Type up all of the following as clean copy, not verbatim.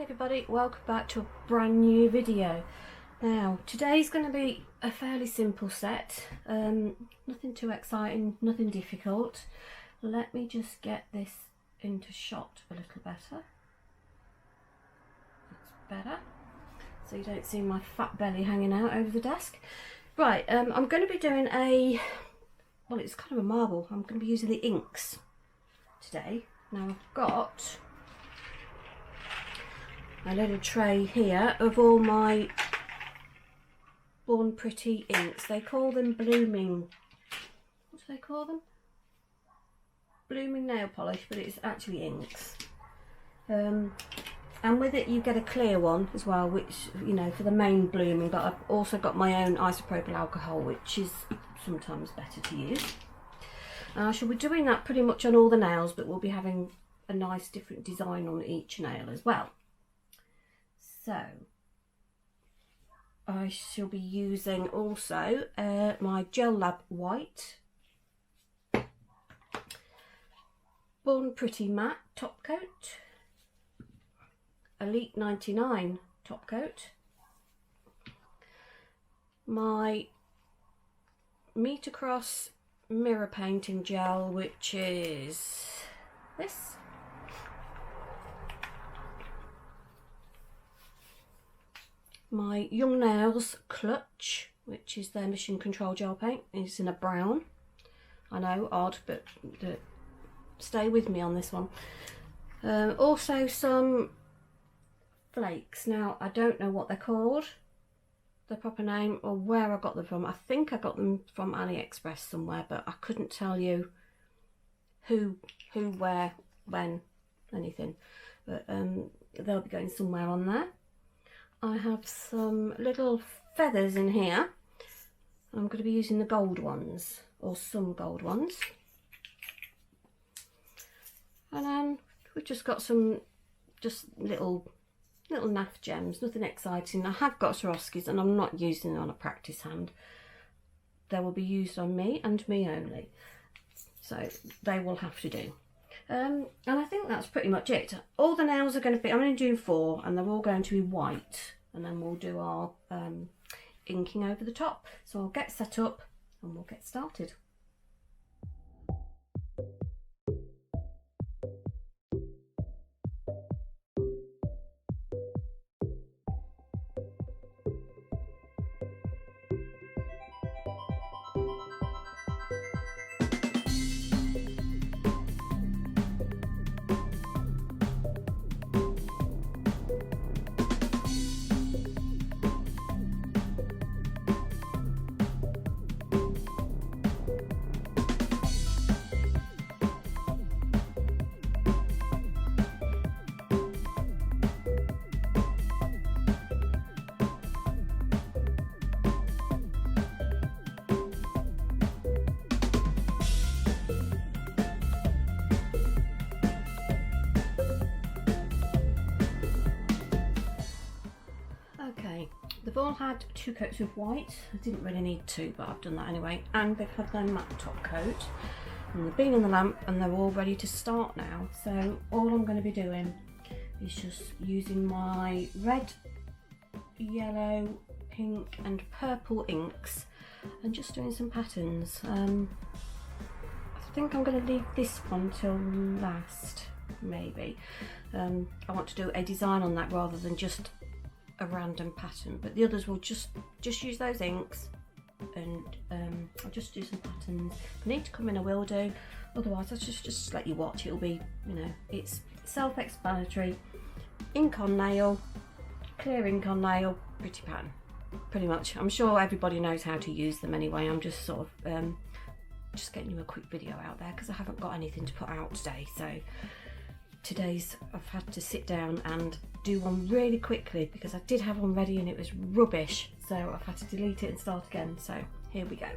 everybody, welcome back to a brand new video. Now today's going to be a fairly simple set, nothing too exciting, nothing difficult. Let me just get this into shot a little better. That's better, so you don't see my fat belly hanging out over the desk. Right, I'm going to be doing well, it's kind of a marble. I'm going to be using the inks today. Now I've got a little tray here of all my Born Pretty inks. They call them blooming, what do they call them? Blooming nail polish, but it's actually inks. And with it you get a clear one as well, which, you know, for the main blooming, but I've also got my own isopropyl alcohol, which is sometimes better to use. I shall be doing that pretty much on all the nails, but we'll be having a nice different design on each nail as well. So I shall be using also my Gel Lab White, Born Pretty Matte top coat, Elite 99 top coat, my Meter Cross mirror painting gel, which is this, my Young Nails Clutch, which is their Mission Control gel paint. It's in a brown. I know, odd, but stay with me on this one. Also some flakes. Now I don't know what they're called, the proper name, or where I got them from. I think I got them from AliExpress somewhere, but I couldn't tell you who, where, when, anything. But they'll be going somewhere on there. I have some little feathers in here. I'm going to be using the gold ones, or some gold ones. And then we've just got some little naff gems, nothing exciting. I have got Swarovskis and I'm not using them on a practice hand. They will be used on me and me only, so they will have to do. And I think that's pretty much it. All the nails are going to be, I'm going to do 4, and they're all going to be white, and then we'll do our inking over the top. So I'll get set up and we'll get started. They've all had 2 coats of white. I didn't really need 2, but I've done that anyway. And they've had their matte top coat, and they've been in the lamp, and they're all ready to start now. So all I'm going to be doing is just using my red, yellow, pink and purple inks and just doing some patterns. I think I'm going to leave this one till last, maybe. I want to do a design on that rather than just a random pattern, but the others will just use those inks, and I'll just do some patterns. If I need to come in, I will do. Otherwise I'll just let you watch. It'll be, you know, it's self-explanatory. Ink on nail, clear ink on nail, pretty pattern, pretty much. I'm sure everybody knows how to use them anyway. I'm just sort of just getting you a quick video out there because I haven't got anything to put out today. So I've had to sit down and do one really quickly because I did have one ready and it was rubbish, so I've had to delete it and start again. So here we go.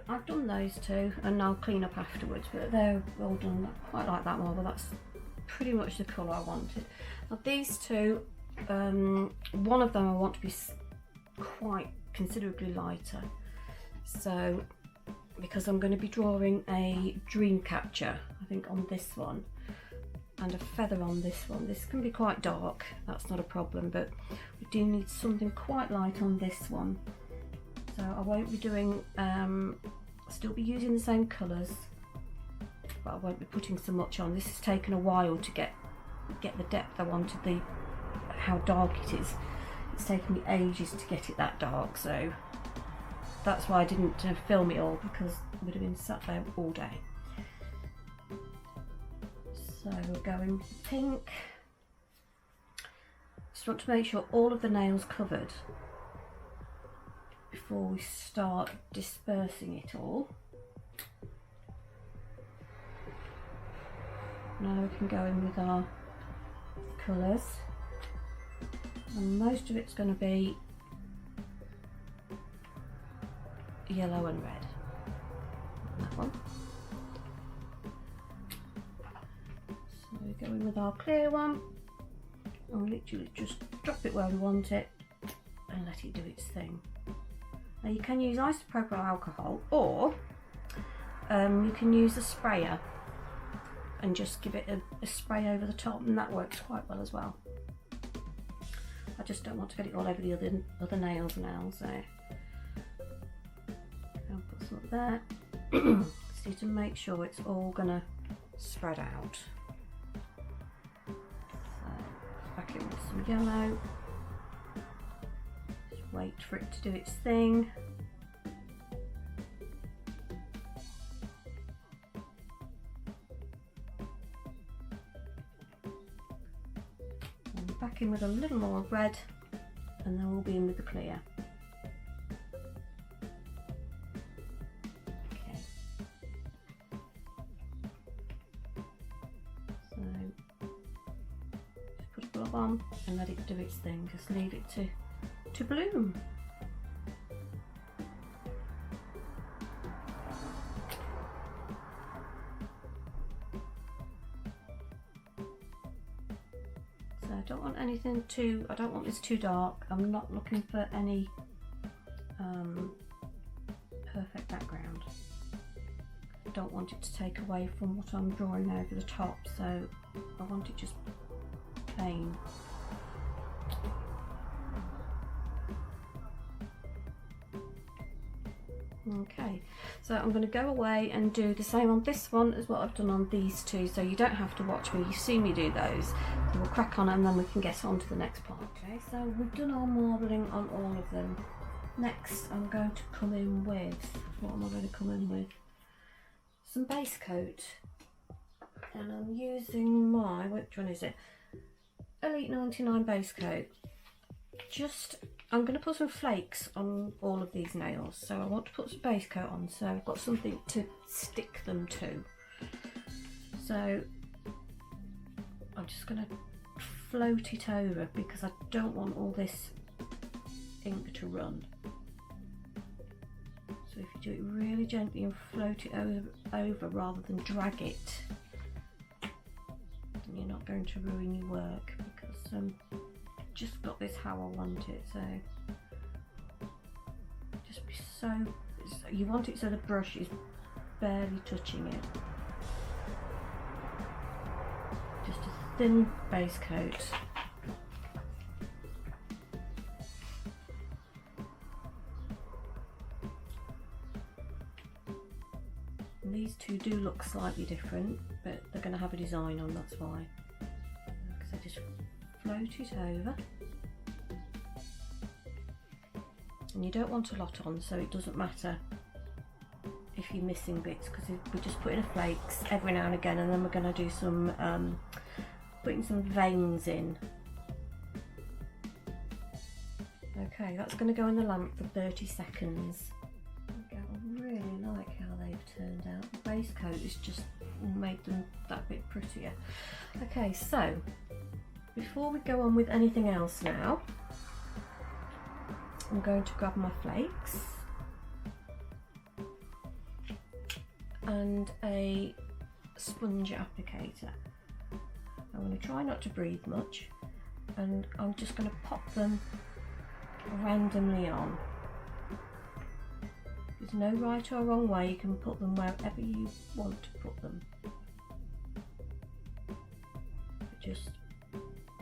I've done those two and I'll clean up afterwards, but they're all done. I quite like that marble, that's pretty much the colour I wanted. Now these two, one of them I want to be quite considerably lighter, so because I'm going to be drawing a dream catcher, I think, on this one, and a feather on this one. This can be quite dark, that's not a problem, but we do need something quite light on this one. So I won't be doing, I'll still be using the same colours, but I won't be putting so much on. This has taken a while to get the depth I wanted, how dark it is. It's taken me ages to get it that dark, so that's why I didn't film it all, because I would have been sat there all day. So we're going pink. Just want to make sure all of the nails covered before we start dispersing it all. Now we can go in with our colours, and most of it's going to be yellow and red. That one. So we go in with our clear one, and we literally just drop it where we want it and let it do its thing. Now you can use isopropyl alcohol, or you can use a sprayer and just give it a spray over the top, and that works quite well as well. I just don't want to get it all over the other nails now, so I'll put some up there. Just need to make sure it's all gonna spread out. So back in with some yellow. Wait for it to do its thing. And back in with a little more red, and then we'll be in with the clear. Okay. So just put a glove on and let it do its thing. Just leave it to bloom. So I don't want anything too, I don't want this too dark. I'm not looking for any perfect background. I don't want it to take away from what I'm drawing over the top, so I want it just plain. Okay, so I'm going to go away and do the same on this one as what I've done on these two, so you don't have to watch me, you see me do those. So we'll crack on and then we can get on to the next part. Okay, so we've done our marbling on all of them. Next I'm going to come in with, what am I going to come in with? Some base coat. And I'm using my, which one is it? Elite 99 base coat. I'm going to put some flakes on all of these nails, so I want to put some base coat on, so I've got something to stick them to. So I'm just going to float it over because I don't want all this ink to run. So if you do it really gently and float it over rather than drag it, then you're not going to ruin your work, because just got this how I want it, so just be so, you want it so the brush is barely touching it. Just a thin base coat. And these two do look slightly different, but they're going to have a design on, that's why. Because I just float it over, and you don't want a lot on, so it doesn't matter if you're missing bits, because we're just putting flakes every now and again, and then we're going to do some putting some veins in. Okay, that's going to go in the lamp for 30 seconds. Okay, I really like how they've turned out. The base coat has just made them that bit prettier. Okay, so before we go on with anything else now, I'm going to grab my flakes. and a sponge applicator. I'm going to try not to breathe much, and I'm just going to pop them randomly on. There's no right or wrong way, you can put them wherever you want to put them.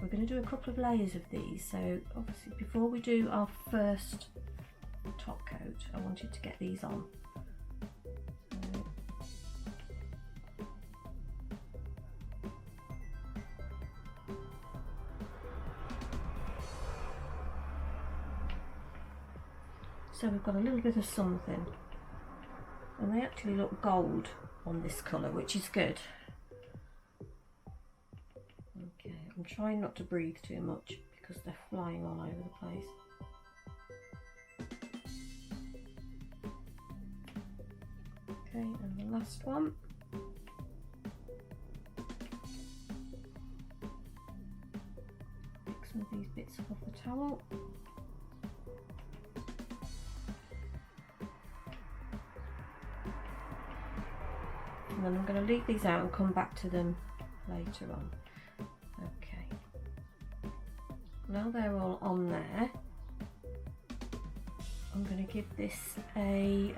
We're going to do a couple of layers of these, so obviously before we do our first top coat I wanted to get these on. So we've got a little bit of something, and they actually look gold on this colour, which is good. Okay, I'm trying not to breathe too much because they're flying all over the place. Okay, and the last one. Pick some of these bits off the towel. And then I'm going to leave these out and come back to them later on. Okay, now they're all on there, I'm going to give this a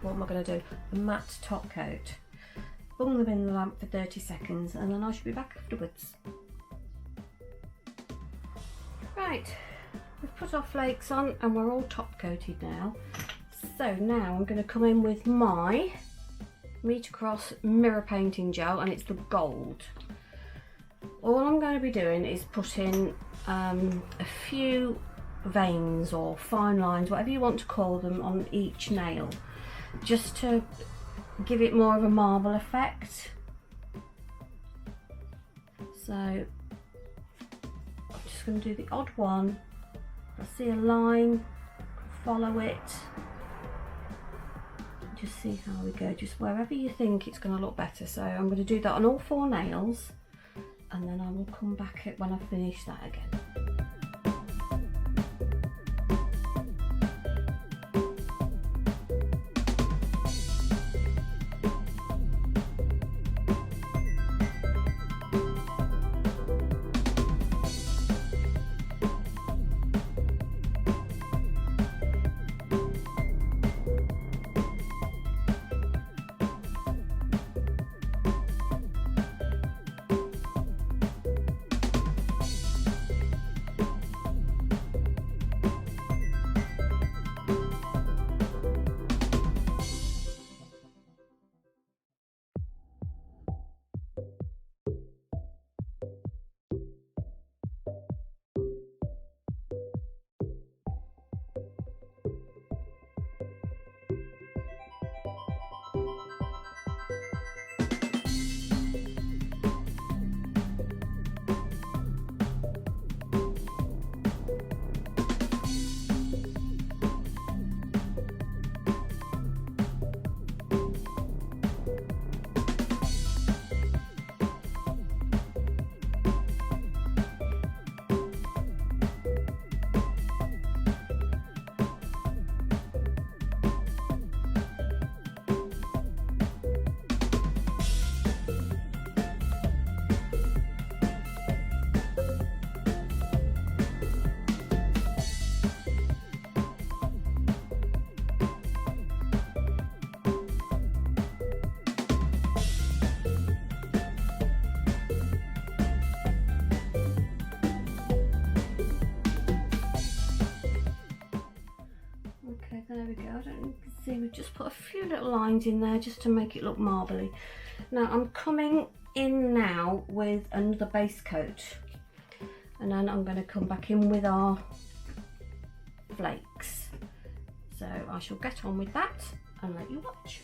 what am I going to do? A matte top coat. Bung them in the lamp for 30 seconds and then I should be back afterwards. Right, we've put our flakes on and we're all top coated now. So now I'm going to come in with my Meet Across mirror painting gel, and it's the gold. All I'm going to be doing is putting a few veins or fine lines, whatever you want to call them, on each nail, just to give it more of a marble effect. So I'm just going to do the odd one. I see a line, follow it. Just see how we go, just wherever you think it's going to look better. So I'm going to do that on all 4 nails, and then I will come back when I finish that again. There we go. I don't know if you can see, we've just put a few little lines in there just to make it look marbly. Now I'm coming in now with another base coat, and then I'm going to come back in with our flakes. So I shall get on with that and let you watch.